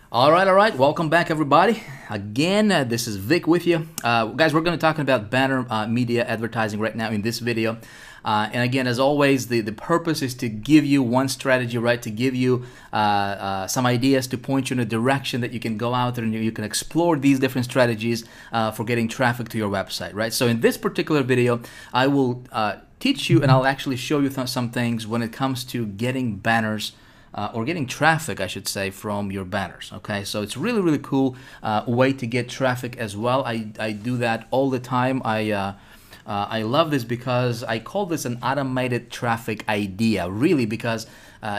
All right. Welcome back, everybody. Again, this is Vic with you. Guys, we're going to talk about banner media advertising right now in this video. And again, as always, the purpose is to give you one strategy, right? To give you some ideas to point you in a direction that you can go out there and you can explore these different strategies for getting traffic to your website, right? So in this particular video, I will teach you and I'll actually show you some things when it comes to getting banners or getting traffic, I should say, from your banners. Okay, so it's really cool way to get traffic as well. I do that all the time. I love this because I call this an automated traffic idea, really, because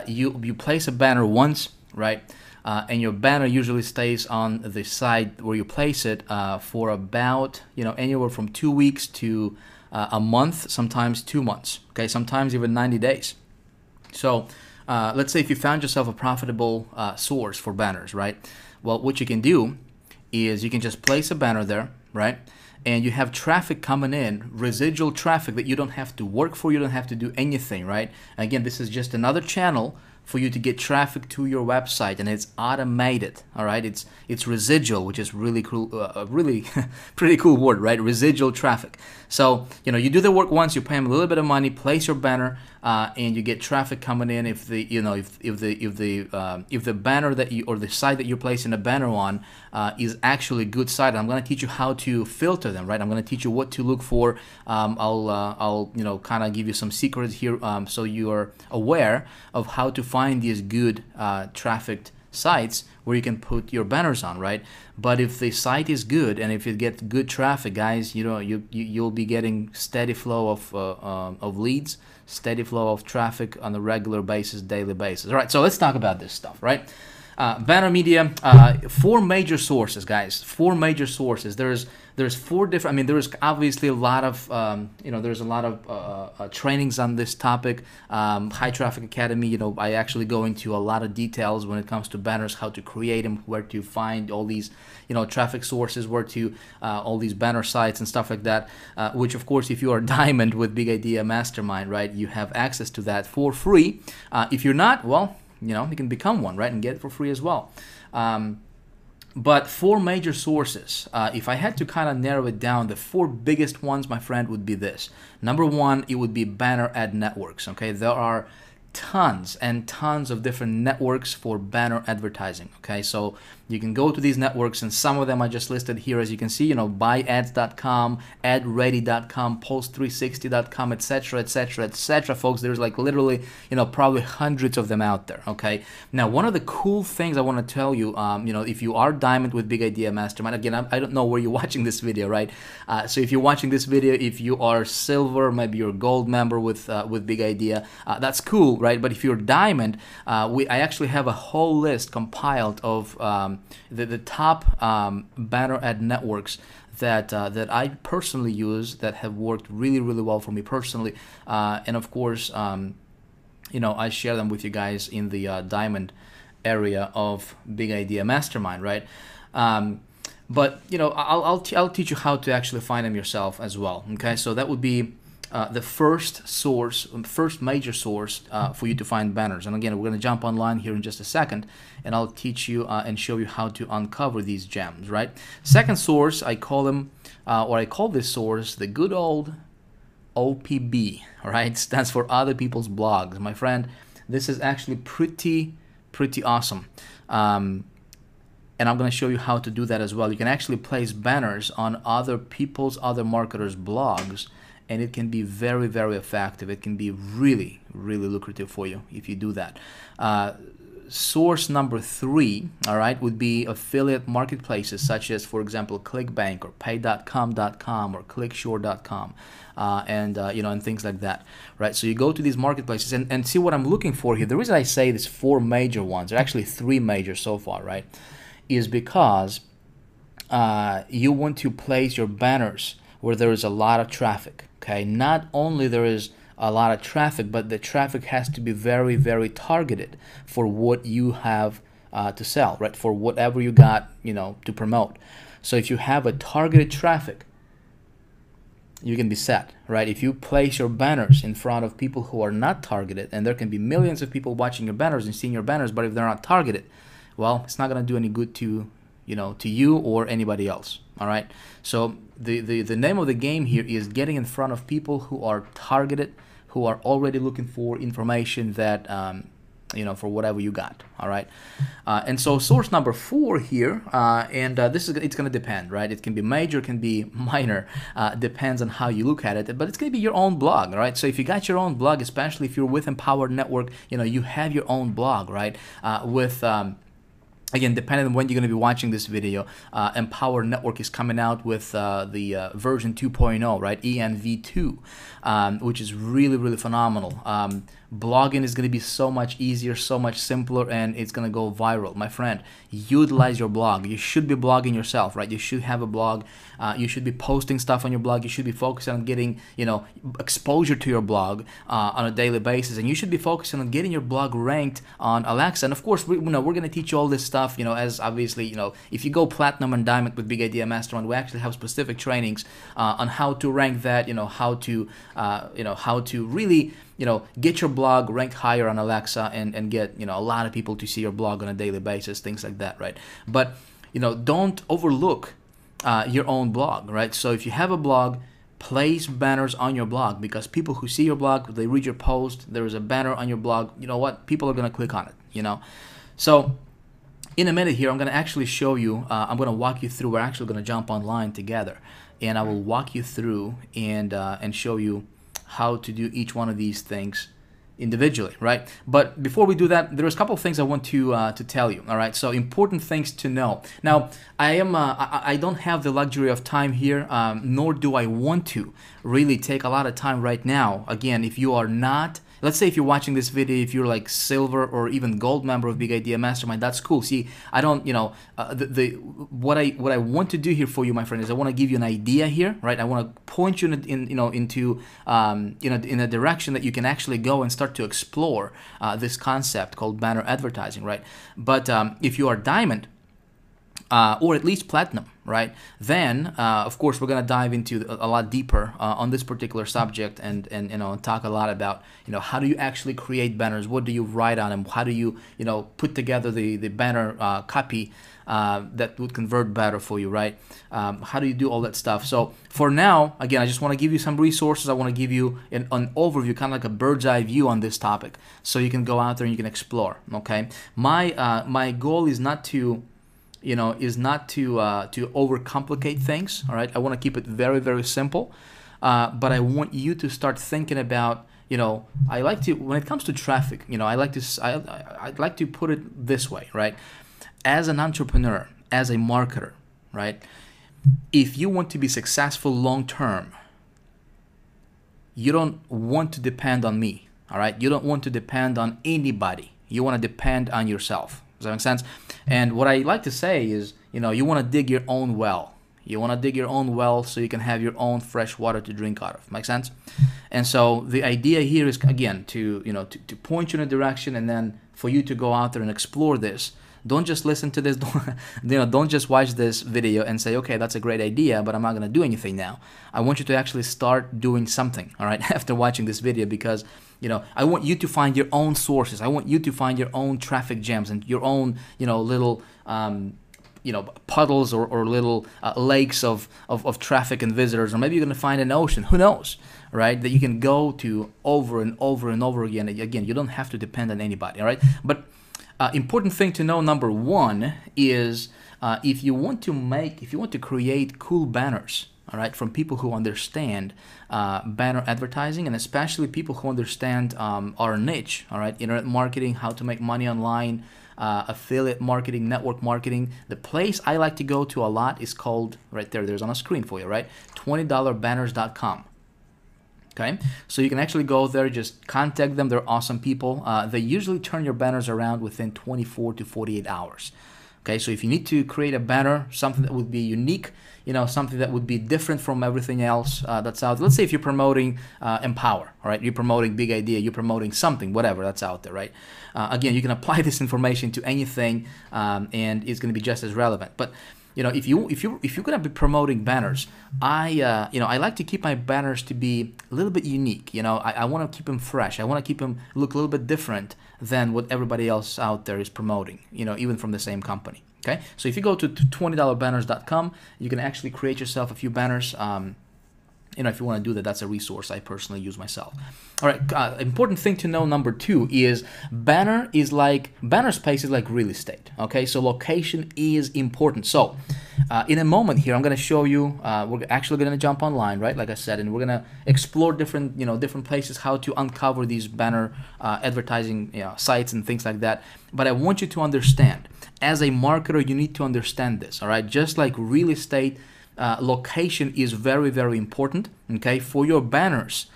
you place a banner once, right? And your banner usually stays on the site where you place it for about, anywhere from 2 weeks to a month, sometimes 2 months. Okay, sometimes even 90 days. So let's say if you found yourself a profitable source for banners, right? Well, what you can do is you can just place a banner there, right? And you have traffic coming in, residual traffic that you don't have to work for, you don't have to do anything, right? Again, this is just another channel for you to get traffic to your website, and it's automated. All right, it's residual, which is really cool, really pretty cool word, right? Residual traffic. So you do the work once, you pay them a little bit of money, place your banner, and you get traffic coming in. If the if the banner that you, or the site that you're placing a banner on is actually a good site, I'm going to teach you how to filter them, right? I'm going to teach you what to look for. I'll kind of give you some secrets here, so you are aware of how to find these good trafficked sites where you can put your banners on, right? But if the site is good and if you get good traffic, guys, you'll be getting steady flow of leads, steady flow of traffic on a regular basis, daily basis. All right, so let's talk about this stuff, right? Banner media, four major sources, guys. Four major sources. There's four different. I mean, there's obviously a lot of there's a lot of trainings on this topic. High Traffic Academy. I actually go into a lot of details when it comes to banners, how to create them, where to find all these traffic sources, where to all these banner sites and stuff like that. Which, of course, if you are Diamond with Big Idea Mastermind, right, you have access to that for free. If you're not, well, you can become one, right, and get it for free as well. But four major sources, if I had to kind of narrow it down, the four biggest ones, my friend, would be this. Number one, it would be banner ad networks. Okay, there are tons and tons of different networks for banner advertising. Okay, so you can go to these networks, and some of them I just listed here, as you can see. Buyads.com, adready.com, post360.com, etc., folks. There's like literally probably hundreds of them out there. Okay, now one of the cool things I want to tell you, if you are Diamond with Big Idea Mastermind, again, I don't know where you're watching this video, right? So if you're watching this video, if you are Silver, maybe you're a Gold member with Big Idea, that's cool, right? But if you're Diamond, I actually have a whole list compiled of the top banner ad networks that I personally use, that have worked really well for me personally, and of course, I share them with you guys in the Diamond area of Big Idea Mastermind, right? But I'll teach you how to actually find them yourself as well. Okay, so that would be the first major source for you to find banners. And again, we're going to jump online here in just a second, and I'll teach you and show you how to uncover these gems, right? Second source, I call this source the good old OPB, all right? Stands for other people's blogs. My friend, this is actually pretty awesome. And I'm going to show you how to do that as well. You can actually place banners on other marketers' blogs, and it can be very effective. It can be really lucrative for you if you do that. Source number 3, all right, would be affiliate marketplaces such as, for example, ClickBank or Pay.com.com or ClickSure.com, and things like that, right? So you go to these marketplaces and see what I'm looking for here. The reason I say there's 4 major ones, there are actually 3 major so far, right, is because you want to place your banners where there is a lot of traffic. Okay, not only there is a lot of traffic, but the traffic has to be very targeted for what you have to sell, right? For whatever you got, to promote. So if you have a targeted traffic, you can be set, right? If you place your banners in front of people who are not targeted, and there can be millions of people watching your banners and seeing your banners, but if they're not targeted, well, it's not going to do any good to, to you or anybody else. All right. So the name of the game here is getting in front of people who are targeted, who are already looking for information that, for whatever you got. All right. And so source number 4 here, it's going to depend, right? It can be major, it can be minor, depends on how you look at it, but it's going to be your own blog, right? So if you got your own blog, especially if you're with Empowered Network, you have your own blog, right? Again, depending on when you're going to be watching this video, Empower Network is coming out with the version 2.0, right? ENV2, which is really, really phenomenal. Blogging is going to be so much easier, so much simpler, and it's going to go viral. My friend, utilize your blog. You should be blogging yourself, right? You should have a blog. You should be posting stuff on your blog. You should be focusing on getting, exposure to your blog on a daily basis, and you should be focusing on getting your blog ranked on Alexa. And of course, we're going to teach you all this stuff, as obviously, if you go platinum and diamond with Big Idea Mastermind, we actually have specific trainings on how to rank that, how to really, get your blog ranked higher on Alexa and get, a lot of people to see your blog on a daily basis, things like that, right? But, don't overlook your own blog, right? So if you have a blog, place banners on your blog, because people who see your blog, they read your post, there is a banner on your blog, you know what? People are going to click on it, So in a minute here, I'm going to actually show you, I'm going to walk you through, we're actually going to jump online together, and I will walk you through and show you how to do each one of these things individually, right? But before we do that, there's a couple of things I want to tell you. All right, so important things to know. Now, I don't have the luxury of time here, nor do I want to really take a lot of time right now. Again, if you are not, let's say if you're watching this video, if you're like silver or even gold member of Big Idea Mastermind, that's cool. See, I don't, what I want to do here for you, my friend, is I want to give you an idea here, right? I want to point you into in a direction that you can actually go and start to explore this concept called banner advertising, right? But if you are diamond, or at least platinum, right? Then, of course, we're gonna dive into a lot deeper on this particular subject, and talk a lot about how do you actually create banners, what do you write on them, how do you put together the banner copy that would convert better for you, right? How do you do all that stuff? So for now, again, I just want to give you some resources. I want to give you an overview, kind of like a bird's eye view on this topic, so you can go out there and you can explore. Okay, my goal is not to to overcomplicate things. All right, I want to keep it very, very simple, but I want you to start thinking about, I like to, when it comes to traffic, I'd like to put it this way, right? As an entrepreneur, as a marketer, right? If you want to be successful long term, you don't want to depend on me. All right, you don't want to depend on anybody. You want to depend on yourself. Does that make sense? And what I like to say is, you want to dig your own well. You want to dig your own well so you can have your own fresh water to drink out of. Make sense? And so the idea here is, again, to point you in a direction, and then for you to go out there and explore this. Don't just listen to this. Don't just watch this video and say, okay, that's a great idea, but I'm not going to do anything now. I want you to actually start doing something, all right, after watching this video, because I want you to find your own sources. I want you to find your own traffic jams and your own, little, puddles or little lakes of traffic and visitors, or maybe you're going to find an ocean. Who knows, right? That you can go to over and over and over again. Again, you don't have to depend on anybody, all right? But important thing to know, number one, is if you want to create cool banners, all right, from people who understand banner advertising, and especially people who understand our niche, all right, internet marketing, how to make money online, affiliate marketing, network marketing. The place I like to go to a lot is called, right there's on a screen for you, right, $20banners.com. Okay, so you can actually go there, just contact them. They're awesome people. They usually turn your banners around within 24 to 48 hours. Okay, so if you need to create a banner, something that would be unique, something that would be different from everything else that's out there. Let's say if you're promoting Empower, all right, you're promoting Big Idea, you're promoting something, whatever that's out there, right? Again, you can apply this information to anything, and it's going to be just as relevant. But if you're gonna be promoting banners, I like to keep my banners to be a little bit unique. I want to keep them fresh. I want to keep them look a little bit different than what everybody else out there is promoting. Even from the same company. Okay, so if you go to $20banners.com, you can actually create yourself a few banners. If you want to do that, that's a resource I personally use myself. All right, important thing to know, number 2, is banner space is like real estate. Okay, so location is important. So in a moment here, I'm going to show you, we're actually going to jump online, right, like I said, and we're going to explore different places, how to uncover these banner advertising sites and things like that. But I want you to understand, as a marketer, you need to understand this, all right? Just like real estate, location is very, very important, okay? For your banners,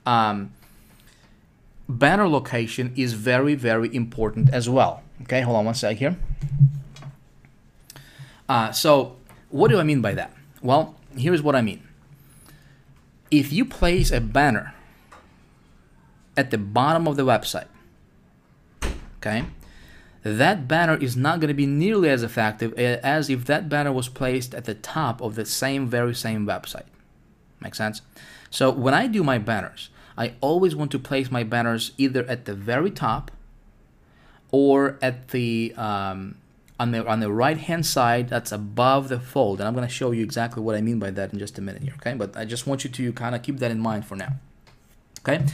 banner location is very, very important as well. Okay, hold on one sec here. So what do I mean by that? Well, here's what I mean. If you place a banner at the bottom of the website, okay, that banner is not going to be nearly as effective as if that banner was placed at the top of the very same website. Make sense? So when I do my banners, I always want to place my banners either at the very top or at the on the right hand side that's above the fold. And I'm going to show you exactly what I mean by that in just a minute here. Okay, but I just want you to kind of keep that in mind for now. Okay,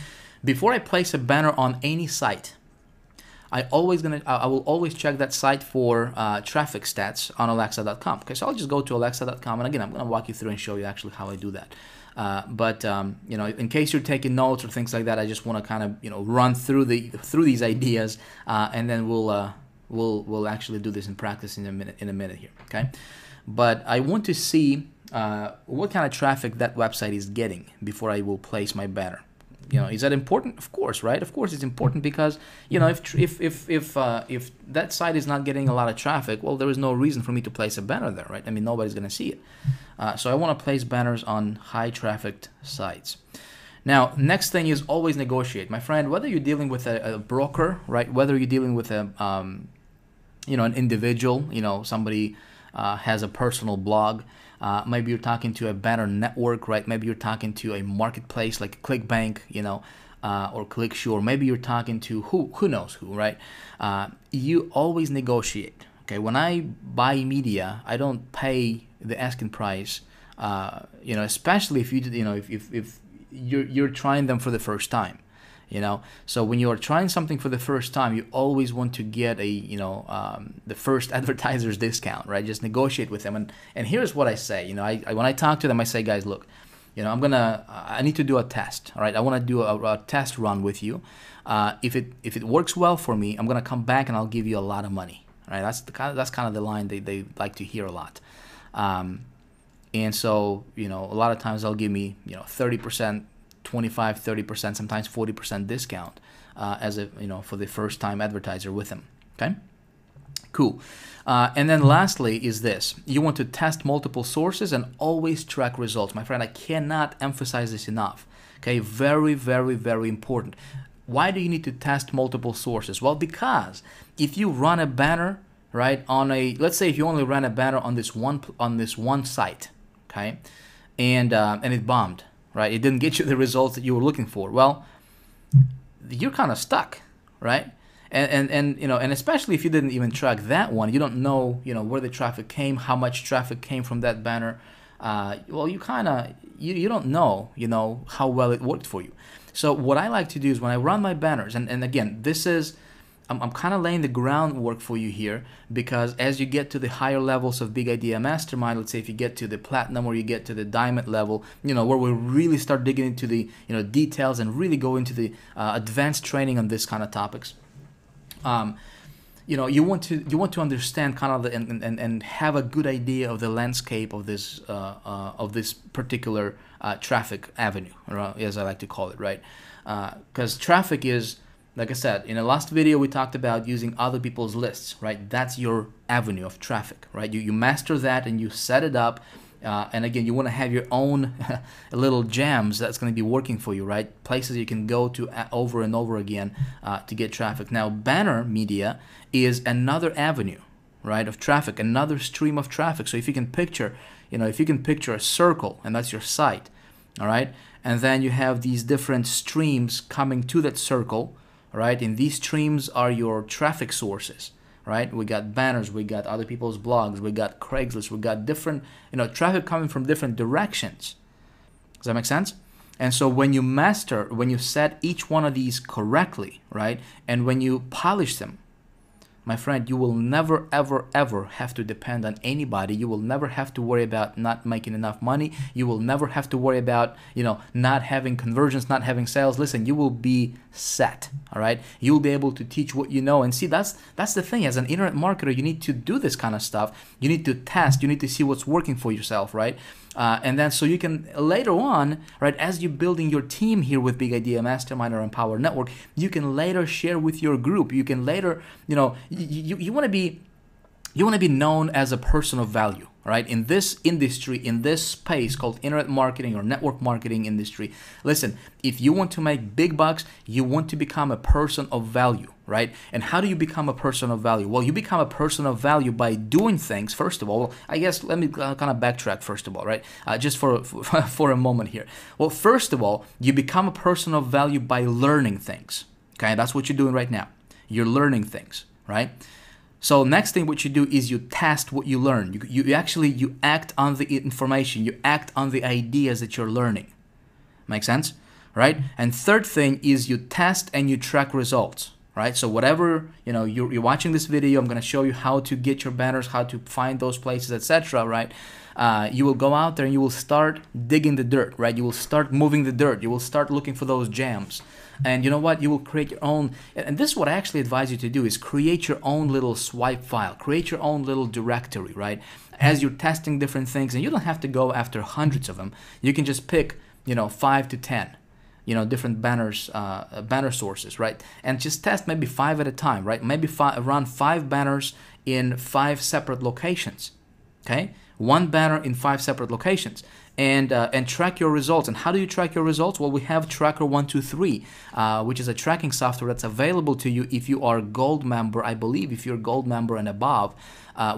before I place a banner on any site, I will always check that site for traffic stats on Alexa.com. Okay, so I'll just go to Alexa.com, and again, I'm going to walk you through and show you actually how I do that. But in case you're taking notes or things like that, I just want to kind of run through these ideas, and then we'll actually do this in practice in a minute here. Okay, but I want to see what kind of traffic that website is getting before I will place my banner. Is that important? Of course, right? Of course, it's important because if that site is not getting a lot of traffic, well, there is no reason for me to place a banner there, right? I mean, nobody's going to see it. So I want to place banners on high trafficked sites. Now, next thing is always negotiate, my friend. Whether you're dealing with a broker, right? Whether you're dealing with an individual, somebody has a personal blog. Maybe you're talking to a banner network, right? Maybe you're talking to a marketplace like ClickBank, or ClickSure. Maybe you're talking to who knows who, right? You always negotiate. Okay, when I buy media, I don't pay the asking price. Especially if if you're trying them for the first time. So when you're trying something for the first time, you always want to get the first advertiser's discount, right? Just negotiate with them. And here's what I say. When I talk to them, I say, guys, look, I need to do a test. All right, I want to do a test run with you. If it works well for me, I'm gonna come back and I'll give you a lot of money. All right, that's kind of the line they like to hear a lot. And so a lot of times they'll give me 30%. 25, 30%, sometimes 40% discount as for the first time advertiser with them. Okay, cool. And then lastly is this: you want to test multiple sources and always track results. My friend, I cannot emphasize this enough. Okay, very, very, very important. Why do you need to test multiple sources? Well, because if you run a banner, right, let's say if you only ran a banner on this one site, okay, and it bombed. Right, it didn't get you the results that you were looking for. Well, you're kind of stuck, right? And especially if you didn't even track that one, you don't know where the traffic came, how much traffic came from that banner. Well, you don't know how well it worked for you. So what I like to do is when I run my banners, and again, this is I'm kind of laying the groundwork for you here, because as you get to the higher levels of Big Idea Mastermind, let's say if you get to the platinum or you get to the diamond level, where we really start digging into the details and really go into the advanced training on this kind of topics. You want to understand kind of and have a good idea of the landscape of this particular traffic avenue, or as I like to call it, right? Because traffic is, like I said, in the last video we talked about using other people's lists, right? That's your avenue of traffic, right? You master that and you set it up. And again, you want to have your own little jams that's going to be working for you, right? Places you can go to over and over again to get traffic. Now, banner media is another avenue, right, of traffic, another stream of traffic. So if you can picture, if you can picture a circle, and that's your site, all right, and then you have these different streams coming to that circle, right, and these streams are your traffic sources, right? We got banners, we got other people's blogs, we got Craigslist, we got different, traffic coming from different directions. Does that make sense? And so when you set each one of these correctly, right, and when you polish them, my friend, you will never, ever, ever have to depend on anybody. You will never have to worry about not making enough money. You will never have to worry about, not having conversions, not having sales. Listen, you will be set, all right? You will be able to teach what you know. And see, that's the thing. As an internet marketer, you need to do this kind of stuff. You need to test. You need to see what's working for yourself, right? And then so you can later on, right, as you're building your team here with Big Idea Mastermind or Empower Network, you can later share with your group. You can later, you want to be known as a person of value, right? In this industry, in this space called internet marketing or network marketing industry. Listen, if you want to make big bucks, you want to become a person of value, right? And how do you become a person of value? Well, you become a person of value by doing things. First of all, I guess let me kind of backtrack first of all, right? Just for a moment here. Well, first of all, you become a person of value by learning things. Okay, that's what you're doing right now. You're learning things, right? So next thing what you do is you test what you learn. You act on the information. You act on the ideas that you're learning. Make sense? Right? And third thing is you test and you track results. Right? So whatever, you're watching this video, I'm going to show you how to get your banners, how to find those places, etc. Right? You will go out there and you will start digging the dirt. Right? You will start moving the dirt. You will start looking for those gems. And you know what? You will create your own, and this is what I actually advise you to do, is create your own little swipe file, create your own little directory, right? As you're testing different things, and you don't have to go after hundreds of them. You can just pick, 5 to 10, different banners, banner sources, right? And just test maybe 5 at a time, right? Maybe run 5 banners in 5 separate locations, okay? 1 banner in 5 separate locations. And track your results. And how do you track your results? Well, we have Tracker 123, which is a tracking software that's available to you if you are a gold member. I believe if you're a gold member and above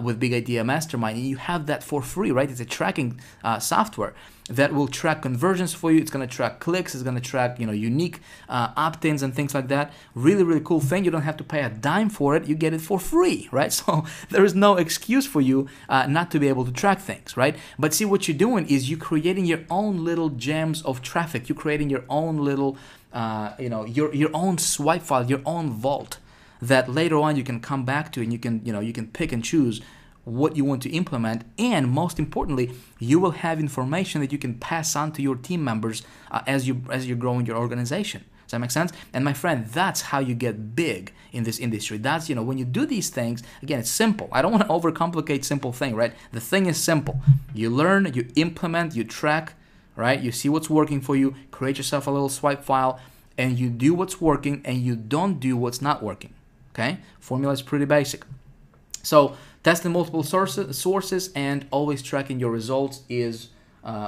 with Big Idea Mastermind, you have that for free, right? It's a tracking software that will track conversions for you. It's going to track clicks. It's going to track, unique opt-ins and things like that. Really, really cool thing. You don't have to pay a dime for it. You get it for free, right? So there is no excuse for you not to be able to track things, right? But see, what you're doing is you're creating your own little gems of traffic. You're creating your own little, your own swipe file, your own vault that later on you can come back to, and you can pick and choose what you want to implement, and most importantly, you will have information that you can pass on to your team members as you're growing your organization. Does that make sense? And my friend, that's how you get big in this industry. That's, when you do these things, again, it's simple. I don't want to overcomplicate simple thing, right? The thing is simple. You learn, you implement, you track, right? You see what's working for you, create yourself a little swipe file, and you do what's working and you don't do what's not working, okay? Formula is pretty basic. So testing multiple sources and always tracking your results is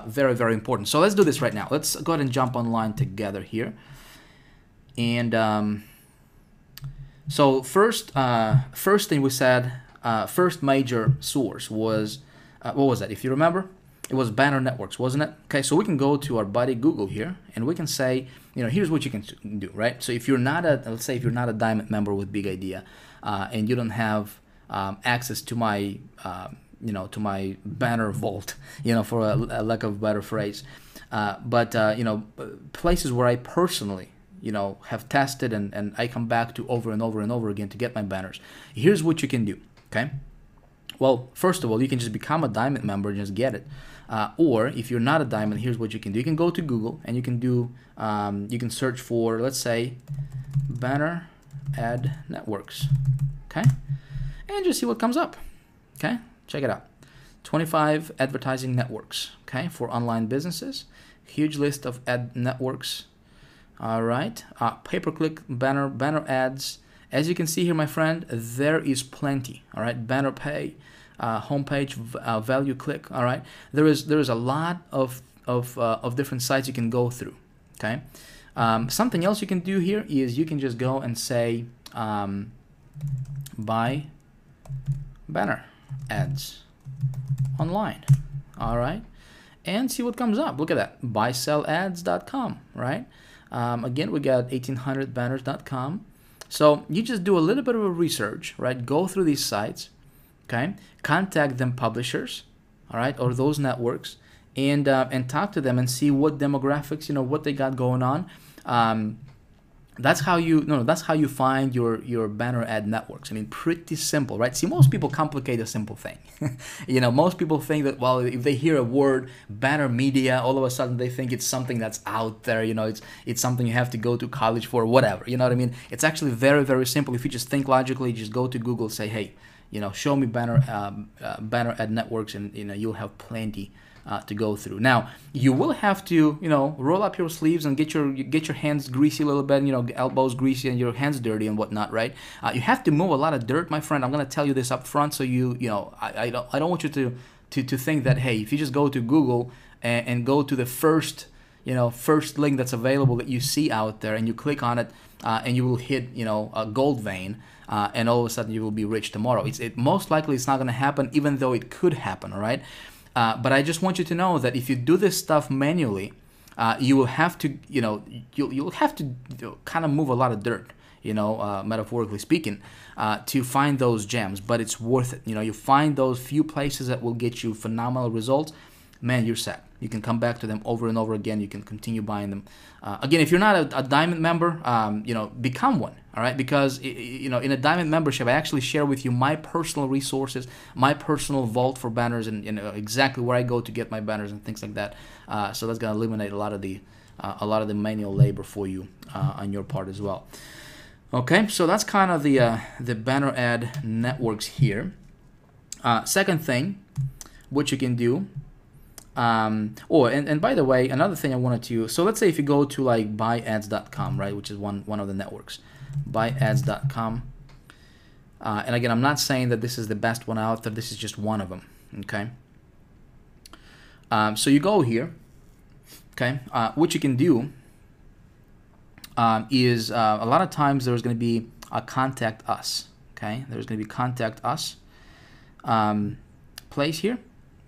very, very important. So let's do this right now. Let's go ahead and jump online together here. And so first thing we said, first major source was, what was that? If you remember, it was Banner Networks, wasn't it? Okay, so we can go to our buddy Google here, and we can say, here's what you can do, right? So if you're not let's say if you're not a Diamond member with Big Idea, and you don't have access to my, to my banner vault, for a lack of a better phrase, but places where I personally, have tested and I come back to over and over and over again to get my banners. Here's what you can do, okay? Well, first of all, you can just become a Diamond member and just get it. Or if you're not a Diamond, here's what you can do. You can go to Google and you can do, you can search for, let's say, banner ad networks, okay? And just see what comes up, okay? Check it out. 25 advertising networks, okay, for online businesses. Huge list of ad networks. All right, pay-per-click banner ads. As you can see here, my friend, there is plenty. All right, banner pay, homepage value click. All right, there is a lot of different sites you can go through. Okay, something else you can do here is you can just go and say buy banner ads online. All right, and see what comes up. Look at that, buysellads.com, right? Again, we got 1800banners.com. So you just do a little bit of a research, right? Go through these sites, okay? Contact them publishers, all right, or those networks, and talk to them and see what demographics, what they got going on. That's how you find your banner ad networks. I mean, pretty simple, right? See, most people complicate a simple thing. Most people think that, well, if they hear a word banner media, all of a sudden they think it's something that's out there. It's something you have to go to college for, whatever. You know what I mean? It's actually very, very simple. If you just think logically, just go to Google, say, hey, show me banner ad networks, and you'll have plenty to go through. Now, you will have to, roll up your sleeves and get your hands greasy a little bit, elbows greasy and your hands dirty and whatnot, right? You have to move a lot of dirt, my friend. I'm gonna tell you this up front, so I don't want you to think that, hey, if you just go to Google and go to the first link that's available that you see out there, and you click on it, and you will hit a gold vein, and all of a sudden you will be rich tomorrow. It most likely it's not gonna happen, even though it could happen, all right? But I just want you to know that if you do this stuff manually, you will have to, you'll have to kind of move a lot of dirt, metaphorically speaking, to find those gems. But it's worth it. You find those few places that will get you phenomenal results. Man, you're set. You can come back to them over and over again. You can continue buying them. Again, if you're not a Diamond member, become one. All right, because in a Diamond membership, I actually share with you my personal resources, my personal vault for banners, and exactly where I go to get my banners and things like that. So that's gonna eliminate a lot of the manual labor for you on your part as well. Okay, so that's kind of the banner ad networks here. Second thing, what you can do. And by the way, another thing I wanted to, so let's say if you go to like buyads.com, right, which is one of the networks, buyads.com, and again, I'm not saying that this is the best one out there, this is just one of them, okay? So you go here, okay? What you can do is a lot of times there's going to be a contact us, okay? There's going to be contact us place here,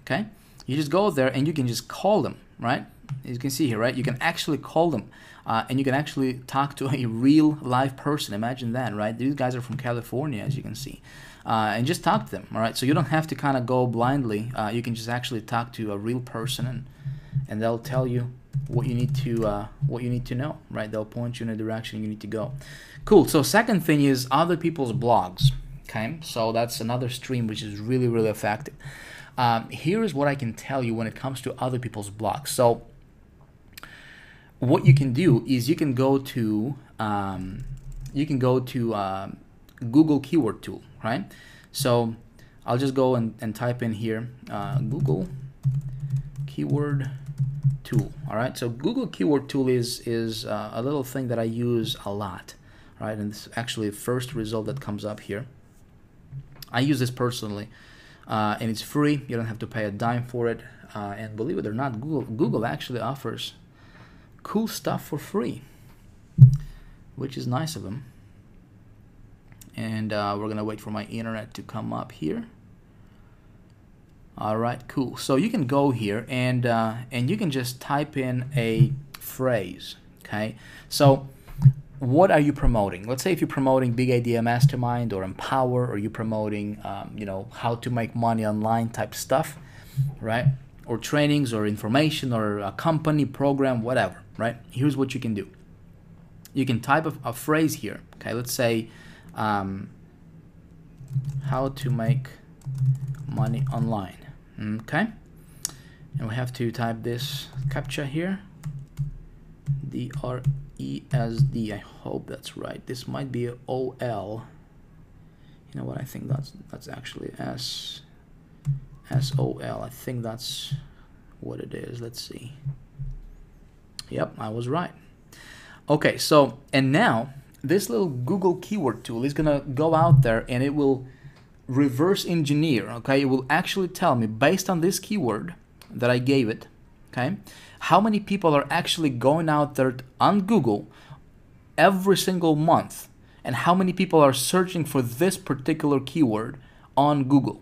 okay? You just go there and you can just call them, right? As you can see here, right? You can actually call them, and you can actually talk to a real live person. Imagine that, right? These guys are from California, as you can see, and just talk to them, all right? So you don't have to kind of go blindly. You can just actually talk to a real person, and they'll tell you what you need to know, right? They'll point you in a direction you need to go. Cool. So second thing is other people's blogs. Okay, so that's another stream which is really, really effective. Here is what I can tell you when it comes to other people's blogs. So what you can do is you can go to Google keyword tool, right? So I'll just go and type in here Google keyword tool. All right, so Google keyword tool is a little thing that I use a lot, right? And this is actually the first result that comes up here. I use this personally, and it's free. You don't have to pay a dime for it. And believe it or not, Google actually offers cool stuff for free, which is nice of them. And we're gonna wait for my internet to come up here. All right, cool. So you can go here and you can just type in a phrase. Okay, so what are you promoting? Let's say if you're promoting Big Idea Mastermind or Empower, or you're promoting how to make money online type stuff, right? Or trainings or information or a company program, whatever, right? Here's what you can do. You can type a phrase here. Okay, let's say how to make money online. Okay, and we have to type this CAPTCHA here, DRESD. I hope that's right. This might be OL. You know what? I think that's actually SOL. I think that's what it is. Let's see. Yep, I was right. Okay, so and now this little Google keyword tool is gonna go out there and it will reverse engineer. Okay, it will actually tell me based on this keyword that I gave it, okay, how many people are actually going out there on Google every single month, and how many people are searching for this particular keyword on Google.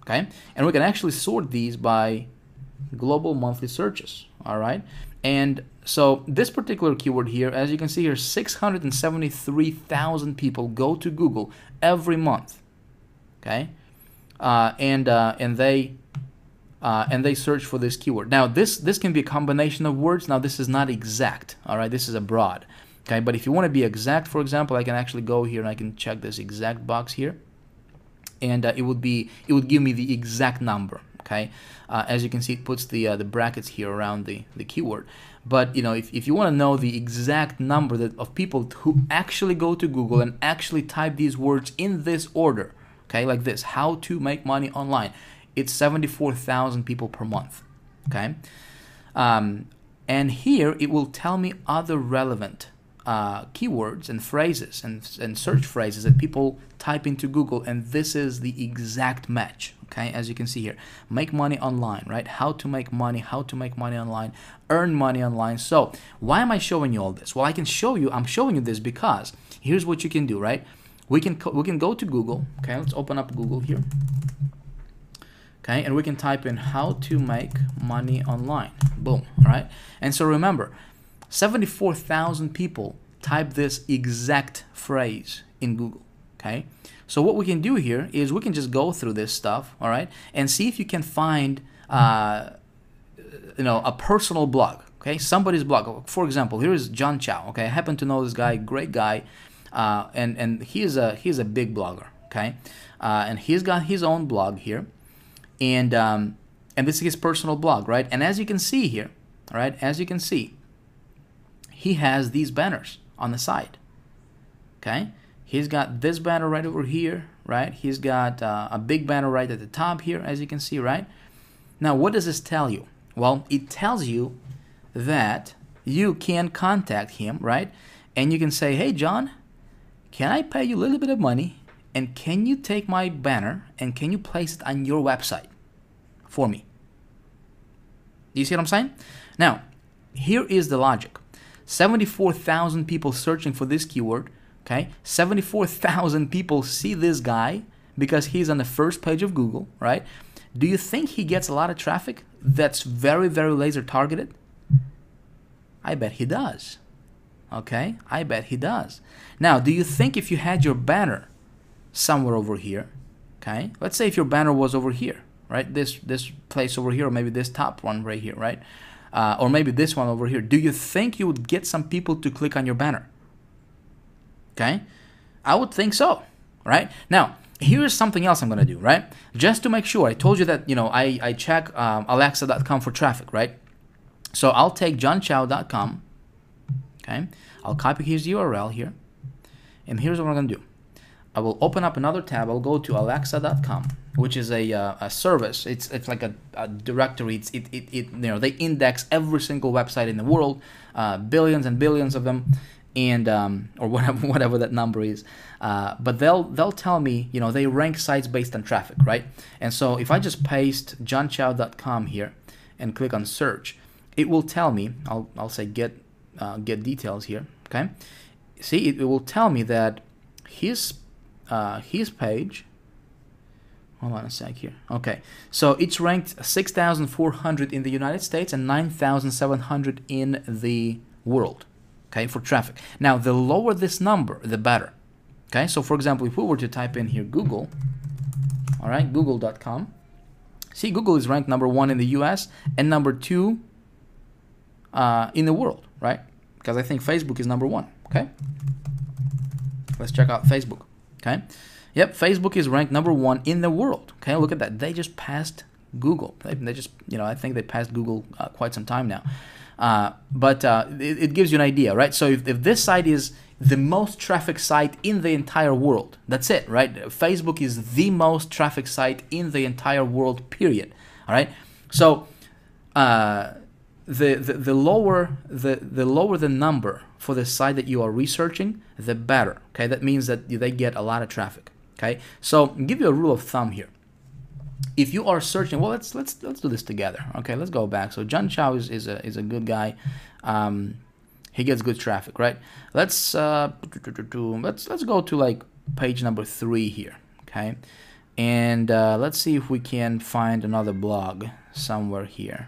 Okay, and we can actually sort these by global monthly searches. All right, and so this particular keyword here, as you can see here, 673,000 people go to Google every month. Okay, and they search for this keyword. Now this can be a combination of words. Now this is not exact. All right, this is a broad. Okay, but if you want to be exact, for example, I can actually go here and I can check this exact box here, and it would give me the exact number. Okay, as you can see, it puts the brackets here around the keyword. But if you want to know the exact number of people who actually go to Google and actually type these words in this order, okay, like this, how to make money online, it's 74,000 people per month. Okay, and here it will tell me other relevant keywords and phrases and search phrases that people type into Google, and this is the exact match. Okay, as you can see here, make money online, right? How to make money online, earn money online. So why am I showing you all this? Well, I'm showing you this because here's what you can do, right? We can go to Google. Okay, let's open up Google here. Okay, and we can type in how to make money online. Boom, all right? And so remember, 74,000 people type this exact phrase in Google. Okay, so what we can do here is we can just go through this stuff, all right, and see if you can find a personal blog. Okay, somebody's blog. For example, here is John Chow. Okay, I happen to know this guy, great guy, and he's a big blogger. Okay, and he's got his own blog here, and this is his personal blog, right? And as you can see here, all right, as you can see, he has these banners on the side. Okay, he's got this banner right over here, right? He's got a big banner right at the top here, as you can see, right? Now, what does this tell you? Well, it tells you that you can contact him, right? And you can say, hey, John, can I pay you a little bit of money? And can you take my banner and can you place it on your website for me? Do you see what I'm saying? Now, here is the logic. 74,000 people searching for this keyword. Okay, 74,000 people see this guy because he's on the first page of Google, right? Do you think he gets a lot of traffic that's very, very laser targeted? I bet he does. Okay, I bet he does. Now, do you think if you had your banner somewhere over here, okay, let's say if your banner was over here, right, this place over here, or maybe this top one right here, right, or maybe this one over here, do you think you would get some people to click on your banner? Okay, I would think so, right? Now, here's something else I'm going to do, right? Just to make sure, I told you that, I check Alexa.com for traffic, right? So I'll take johnchow.com, okay? I'll copy his URL here, and here's what I'm going to do. I will open up another tab. I'll go to Alexa.com, which is a service. It's like a directory. They index every single website in the world, billions and billions of them. And or whatever that number is, but they'll tell me, they rank sites based on traffic, right? And so if I just paste johnchow.com here and click on search, it will tell me. I'll say get details here. Okay, see, it will tell me that his page. Hold on a sec here. Okay, so it's ranked 6,400 in the United States and 9,700 in the world. Okay, for traffic. Now, the lower this number, the better. Okay, so for example, if we were to type in here Google, all right, google.com, see, Google is ranked number 1 in the US and number 2 in the world, right? Because I think Facebook is number 1. Okay, let's check out Facebook. Okay, yep, Facebook is ranked number 1 in the world. Okay, look at that. They just passed Google. They just, I think they passed Google quite some time now. But it gives you an idea, right? So if this site is the most traffic site in the entire world, that's it, right? Facebook is the most traffic site in the entire world, period. All right. So the lower the number for the site that you are researching, the better. Okay, that means that they get a lot of traffic. Okay, so I'll give you a rule of thumb here. If you are searching, well, let's do this together. Okay, let's go back. So John Chow is a good guy. He gets good traffic, right? Let's go to like page number 3 here. Okay, and let's see if we can find another blog somewhere here.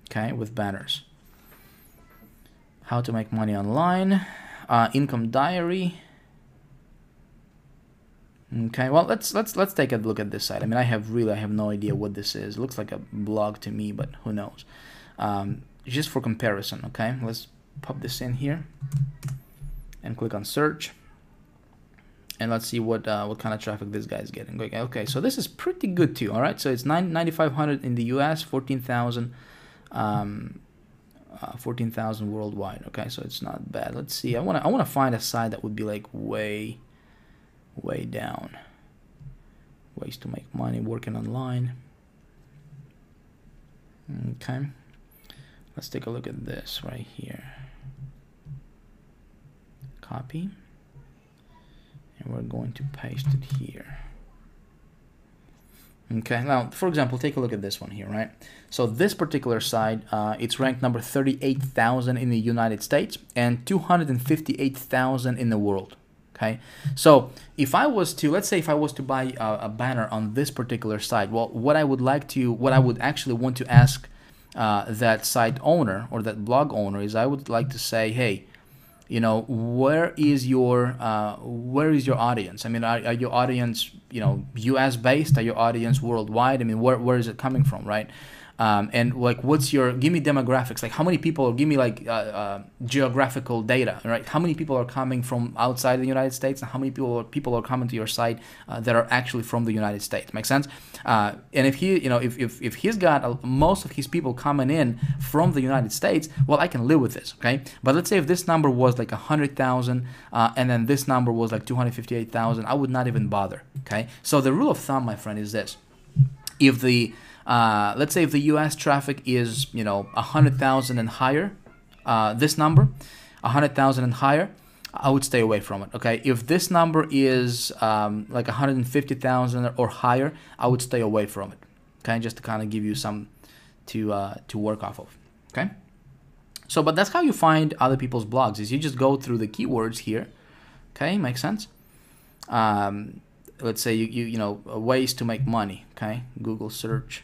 Okay, with banners. How to make money online, income diary. Okay, well let's take a look at this site. I mean, I have no idea what this is. It looks like a blog to me, but who knows? Just for comparison. Okay, let's pop this in here and click on search, and let's see what kind of traffic this guy is getting. Okay, so this is pretty good too. All right, so it's 9,500 in the U.S., 14,000 worldwide. Okay, so it's not bad. Let's see. I want to find a site that would be like way down. Ways to make money working online. Okay, let's take a look at this right here. Copy, and we're going to paste it here. Okay, now for example, take a look at this one here, right? So this particular site, it's ranked number 38,000 in the United States and 258,000 in the world. Okay, so if I was to, let's say if I was to buy a banner on this particular site, well, what I would actually want to ask that site owner or that blog owner is, I would like to say, hey, you know, where is your audience? I mean, are your audience, you know, US based? Are your audience worldwide? I mean, where is it coming from, right? And like, give me demographics, like how many people, give me like geographical data, right? How many people are coming from outside the United States, and how many people are coming to your site that are actually from the United States? Make sense? And if he, you know, if he's got most of his people coming in from the United States, well, I can live with this, okay? But let's say if this number was like 100,000, and then this number was like 258,000, I would not even bother, okay? So the rule of thumb, my friend, is this: if the let's say if the US traffic is, you know, 100,000 and higher, this number, 100,000 and higher, I would stay away from it. Okay, if this number is like 150,000 or higher, I would stay away from it. Okay, just to kind of give you some to work off of. Okay, so but that's how you find other people's blogs, is you just go through the keywords here. Okay, makes sense. Let's say you know, ways to make money. Okay, Google search.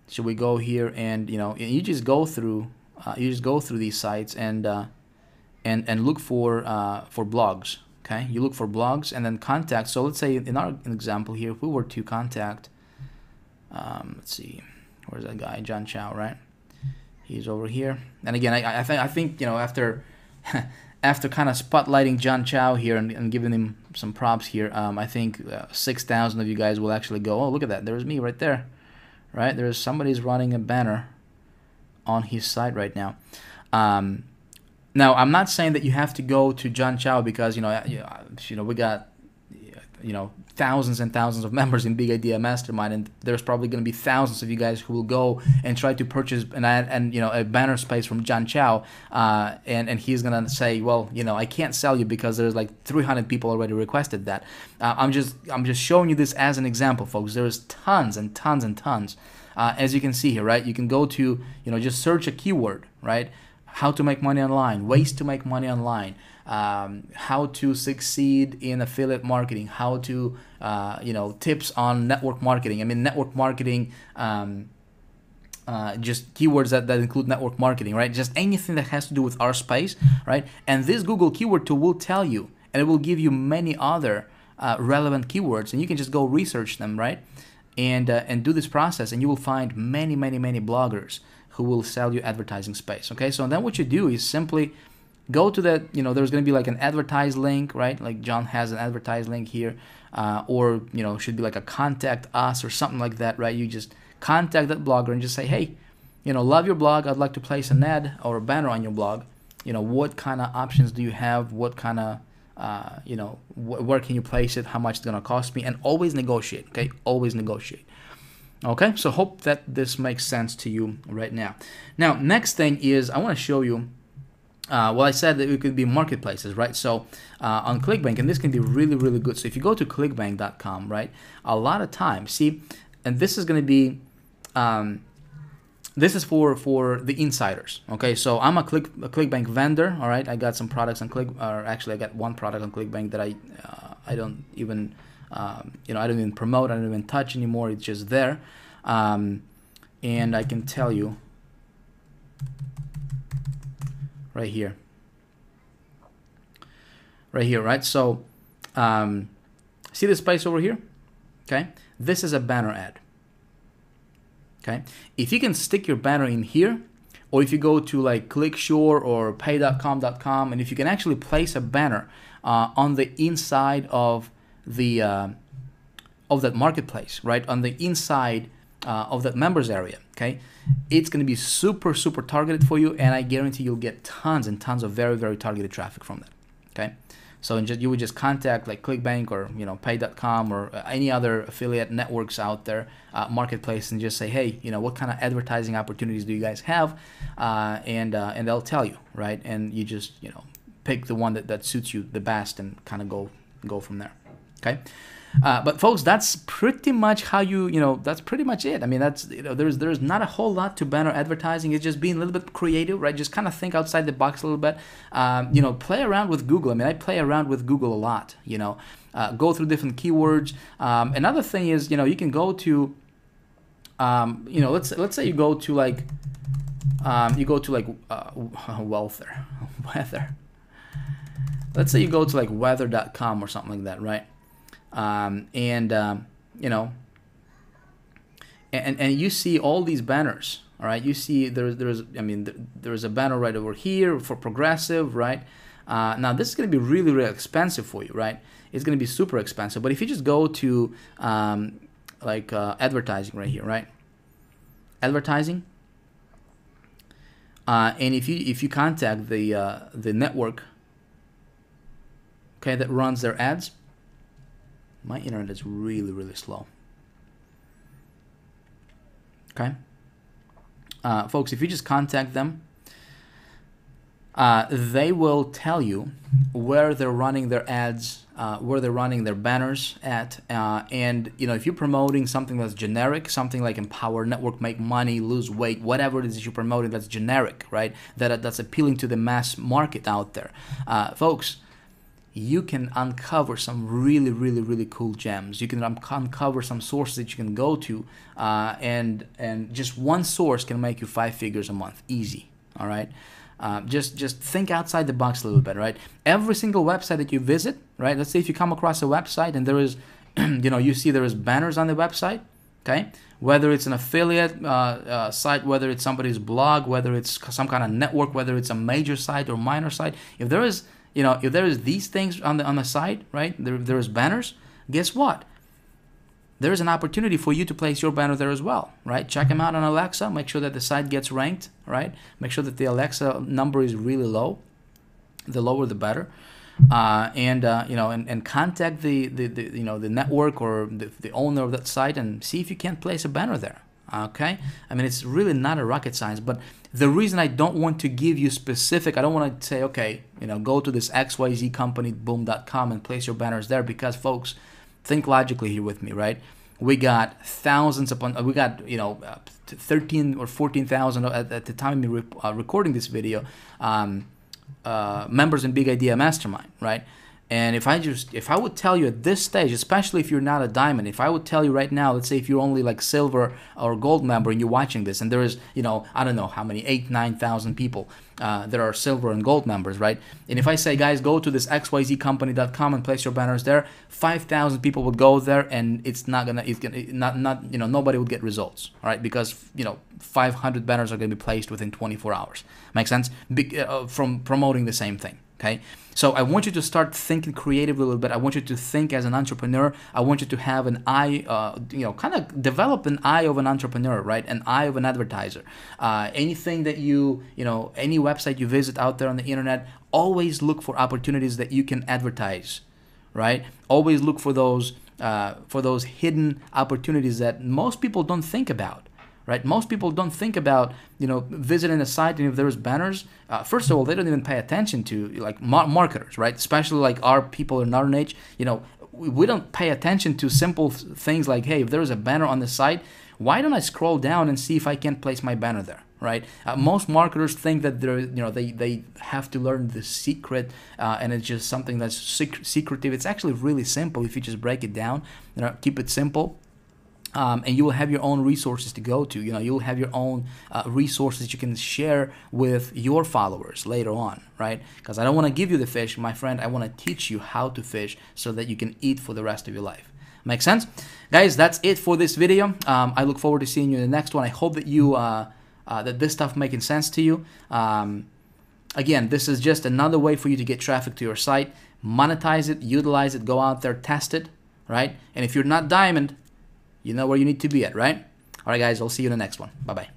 Should we go here and, you know, you just go through these sites and look for blogs. Okay, you look for blogs and then contact. So let's say in our example here, if we were to contact, let's see, where's that guy, John Chow, right? He's over here. And again, I think, you know, after after kind of spotlighting John Chow here and giving him some props here, I think 6,000 of you guys will actually go, oh, look at that, there's me right there. Right, there's somebody's running a banner on his site right now. Now, I'm not saying that you have to go to John Chow, because you know we got, you know, thousands and thousands of members in Big Idea Mastermind, and there's probably going to be thousands of you guys who will go and try to purchase you know, a banner space from John Chow, and he's gonna say, well, you know, I can't sell you because there's like 300 people already requested that. I'm just showing you this as an example, folks. There's tons and tons and tons. As you can see here, right? You can go to, you know, just search a keyword, right? How to make money online, ways to make money online, how to succeed in affiliate marketing, how to, you know, tips on network marketing. I mean, network marketing, just keywords that include network marketing, right? Just anything that has to do with our space, right? And this Google keyword tool will tell you, and it will give you many other relevant keywords, and you can just go research them, right? And do this process, and you will find many bloggers who will sell you advertising space. Okay, so then what you do is simply go to that, you know, there's going to be like an advertise link, right? Like John has an advertise link here, or, you know, should be like a contact us or something like that, right? You just contact that blogger and just say, hey, you know, love your blog, I'd like to place an ad or a banner on your blog. You know, what kind of options do you have? What kind of, you know, where can you place it? How much it's going to cost me? And always negotiate, okay? Always negotiate. Okay, so hope that this makes sense to you right now. Now, next thing is I want to show you, well, I said that it could be marketplaces, right? So on ClickBank, and this can be really good. So if you go to clickbank.com, right, a lot of times, see, and this is going to be, this is for the insiders, okay? So I'm a ClickBank vendor, all right? I got some products on actually I got one product on ClickBank that I don't even you know, I don't even promote, I don't even touch anymore. It's just there. And I can tell you right here, right? So see this space over here? Okay, this is a banner ad. Okay, if you can stick your banner in here, or if you go to like ClickSure or pay.com.com, and if you can actually place a banner on the inside of the of that marketplace, right, on the inside of that members area, okay, it's going to be super targeted for you, and I guarantee you'll get tons and tons of very targeted traffic from that. Okay, so you would just contact like ClickBank or, you know, pay.com or any other affiliate networks out there, marketplace, and just say, hey, you know, what kind of advertising opportunities do you guys have, and they'll tell you, right, and you just, you know, pick the one that suits you the best and kind of go from there. Okay. But folks, that's pretty much how you know, that's pretty much it. I mean, that's, you know, there's not a whole lot to banner advertising. It's just being a little bit creative, right? Just kind of think outside the box a little bit. You know, play around with Google. I mean, I play around with Google a lot, you know, go through different keywords. Another thing is, you know, you can go to, you know, let's say you go to like, weather. Let's say you go to like weather.com or something like that, right? You know, and you see all these banners, all right? You see there's a banner right over here for progressive, right? Now this is going to be really expensive for you, right? It's going to be super expensive. But if you just go to advertising right here, right? Advertising, and if you contact the network, okay, that runs their ads. My internet is really slow. Okay, folks, if you just contact them, they will tell you where they're running their ads, where they're running their banners at, and you know, if you're promoting something that's generic, something like empower, network, make money, lose weight, whatever it is that you're promoting that's generic, right? That's appealing to the mass market out there, folks. You can uncover some really cool gems. You can uncover some sources that you can go to, and just one source can make you 5 figures a month, easy. All right, just think outside the box a little bit, right? Every single website that you visit, right? Let's say if you come across a website and there is, you know, you see there is banners on the website, okay? Whether it's an affiliate site, whether it's somebody's blog, whether it's some kind of network, whether it's a major site or minor site, if there is, you know, if there is these things on the site, right? There is banners. Guess what? There is an opportunity for you to place your banner there as well, right? Check them out on Alexa. Make sure that the site gets ranked, right? Make sure that the Alexa number is really low. The lower, the better. You know, and contact the you know, the network or the owner of that site and see if you can't place a banner there. Okay, I mean, it's really not a rocket science, but the reason I don't want to give you specific, I don't want to say, okay, you know, go to this XYZ company, boom.com, and place your banners there, because folks, think logically here with me, right? We got thousands upon, we got, you know, 13 or 14,000 at the time of recording this video, members in Big Idea Mastermind, right? And if I would tell you at this stage, especially if you're not a diamond, if I would tell you right now, let's say if you're only like silver or gold member and you're watching this, and there is, you know, I don't know how many, 8,000-9,000 people that are silver and gold members, right? And if I say, guys, go to this xyzcompany.com and place your banners there, 5,000 people would go there, and it's not, you know, nobody would get results, all right? Because, you know, 500 banners are going to be placed within 24 hours. Make sense? From promoting the same thing. Okay, so I want you to start thinking creatively a little bit. I want you to think as an entrepreneur. I want you to have an eye, you know, kind of develop an eye of an entrepreneur, right? An eye of an advertiser. Anything that you know, any website you visit out there on the internet, always look for opportunities that you can advertise, right? Always look for those hidden opportunities that most people don't think about. Right? Most people don't think about, you know, visiting a site, and if there's banners, first of all, they don't even pay attention to, like, marketers, right? Especially like our people in our age, you know, we don't pay attention to simple things like, hey, if there's a banner on the site, why don't I scroll down and see if I can place my banner there, right? Most marketers think that they have to learn the secret, and it's just something that's secretive. It's actually really simple if you just break it down. Keep it simple. And you will have your own resources to go to. You'll have your own resources you can share with your followers later on, right? Because I don't want to give you the fish, my friend. I want to teach you how to fish so that you can eat for the rest of your life. Make sense? Guys, that's it for this video. I look forward to seeing you in the next one. I hope that you that this stuff making sense to you. Again, this is just another way for you to get traffic to your site. Monetize it, utilize it, go out there, test it, right? And if you're not diamond, you know where you need to be at, right? All right, guys, I'll see you in the next one. Bye-bye.